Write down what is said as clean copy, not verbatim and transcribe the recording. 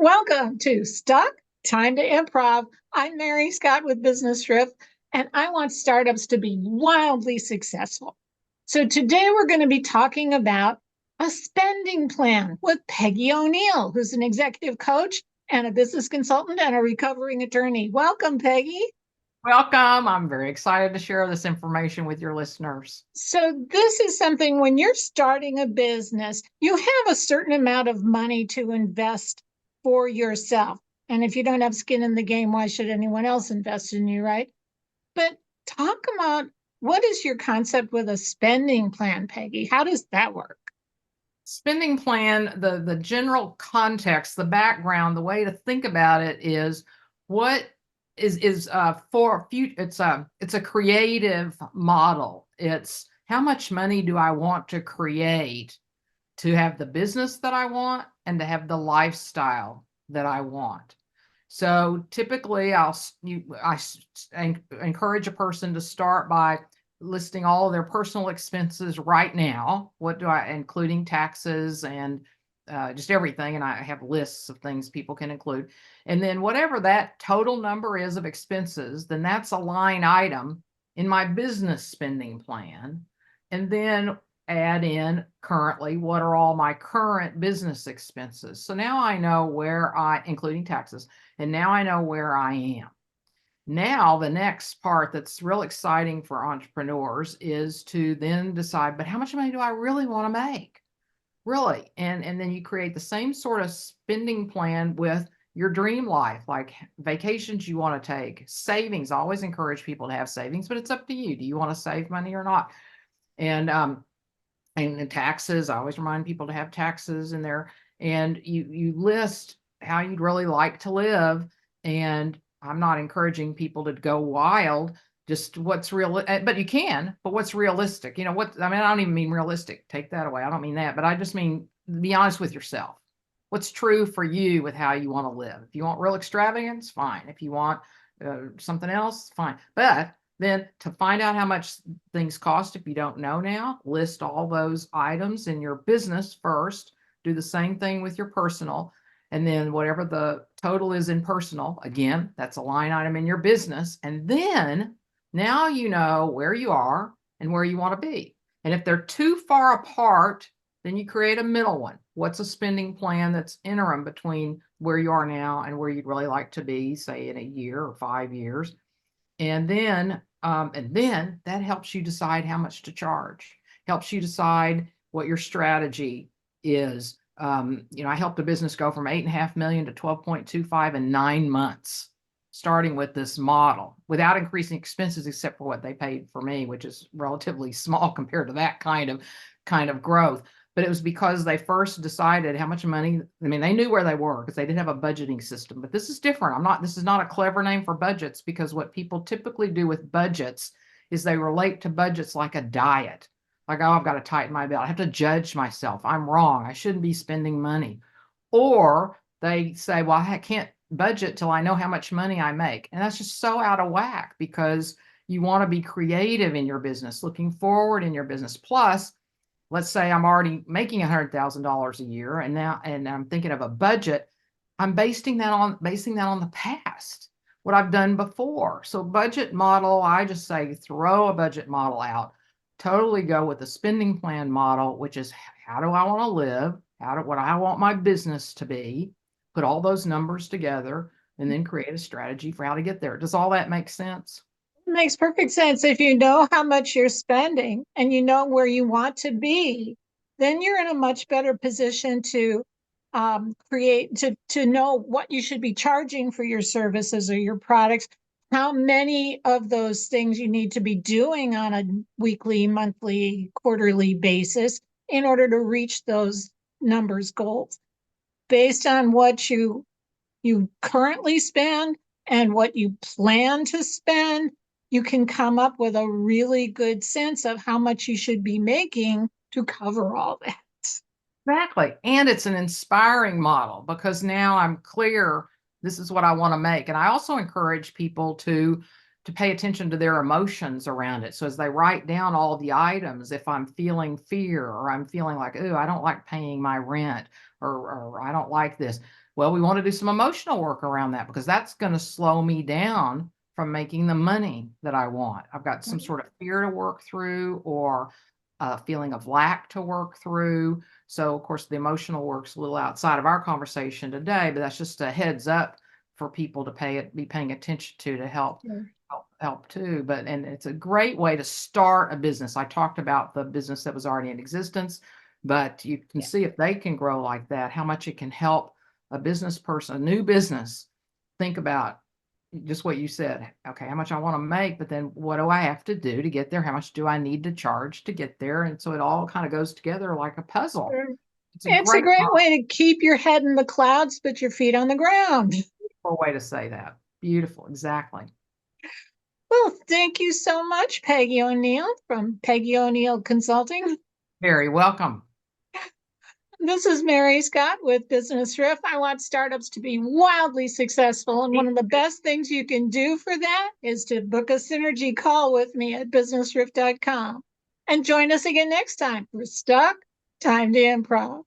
Welcome to Stuck Time to Improv. I'm Mary Scott with Business Drift, and I want startups to be wildly successful. So today we're going to be talking about a spending plan with Peggy O'Neal, who's an executive coach and a business consultant and a recovering attorney. Welcome, Peggy. Welcome. I'm very excited to share this information with your listeners. So, this is something when you're starting a business, you have a certain amount of money to invest for yourself. And if you don't have skin in the game, why should anyone else invest in you, right? But talk about what is your concept with a spending plan, Peggy? How does that work? Spending plan, the general context, the background, the way to think about it is what is for future. It's a creative model. It's how much money do I want to create to have the business that I want and to have the lifestyle that I want. So typically, encourage a person to start by listing all of their personal expenses right now. What do I, including taxes and just everything. And I have lists of things people can include. And then whatever that total number is of expenses, then that's a line item in my business spending plan. And then add in currently what are all my current business expenses. So now I know including taxes, and now I know where I am. Now, the next part that's real exciting for entrepreneurs is to then decide, but how much money do I really want to make? Really? And then you create the same sort of spending plan with your dream life, like vacations you want to take, savings. I always encourage people to have savings, but it's up to you. Do you want to save money or not? And taxes, I always remind people to have taxes in there. And you list how you'd really like to live. And I'm not encouraging people to go wild, just what's real, but you can, but what's realistic? I mean, I don't even mean realistic. Take that away. I don't mean that, but I just mean be honest with yourself. What's true for you with how you want to live? If you want real extravagance, fine. If you want something else, fine. But then to find out how much things cost, if you don't know now, list all those items in your business first. Do the same thing with your personal. And then whatever the total is in personal, again, that's a line item in your business. And then now you know where you are and where you want to be. And if they're too far apart, then you create a middle one. What's a spending plan that's interim between where you are now and where you'd really like to be, say in a year or 5 years? And then that helps you decide how much to charge, helps you decide what your strategy is. I helped a business go from 8.5 million to 12.25 in 9 months, starting with this model without increasing expenses except for what they paid for me, which is relatively small compared to that kind of growth. But it was because they first decided how much money. I mean, they knew where they were because they didn't have a budgeting system. But this is different. This is not a clever name for budgets, because what people typically do with budgets is they relate to budgets like a diet. Like, oh, I've got to tighten my belt. I have to judge myself. I'm wrong. I shouldn't be spending money. Or they say, well, I can't budget till I know how much money I make. And that's just so out of whack, because you want to be creative in your business, looking forward in your business. Plus, let's say I'm already making $100,000 a year, and I'm thinking of a budget. I'm basing that on the past, what I've done before. So budget model, I just say throw a budget model out. Totally go with the spending plan model, which is how do I want to live? What I want my business to be? Put all those numbers together and then create a strategy for how to get there. Does all that make sense? It makes perfect sense. If you know how much you're spending and you know where you want to be, then you're in a much better position to create to know what you should be charging for your services or your products, how many of those things you need to be doing on a weekly, monthly, quarterly basis in order to reach those numbers goals based on what you currently spend and what you plan to spend. You can come up with a really good sense of how much you should be making to cover all that. Exactly. And it's an inspiring model because now I'm clear this is what I want to make. And I also encourage people to to pay attention to their emotions around it. So as they write down all the items, if I'm feeling fear or I'm feeling like, oh, I don't like paying my rent or I don't like this. Well, we want to do some emotional work around that because that's going to slow me down from making the money that I want. I've got some sort of fear to work through or a feeling of lack to work through. So, of course, the emotional work's a little outside of our conversation today, but that's just a heads up for people to be paying attention to help Sure. help too. But and it's a great way to start a business. I talked about the business that was already in existence, but you can Yeah. see if they can grow like that, how much it can help a business person, a new business, think about just what you said. Okay, how much I want to make, but then what do I have to do to get there? How much do I need to charge to get there? And so it all kind of goes together like a puzzle. Sure. It's a It's a great great way to keep your head in the clouds, but your feet on the ground. way to say that. Beautiful, exactly. Well, thank you so much, Peggy O'Neal from Peggy O'Neal Consulting. Very welcome. This is Mary Scott with Business Riff. I want startups to be wildly successful. And one of the best things you can do for that is to book a synergy call with me at businessriff.com. And join us again next time for Stuck, Time to Improv.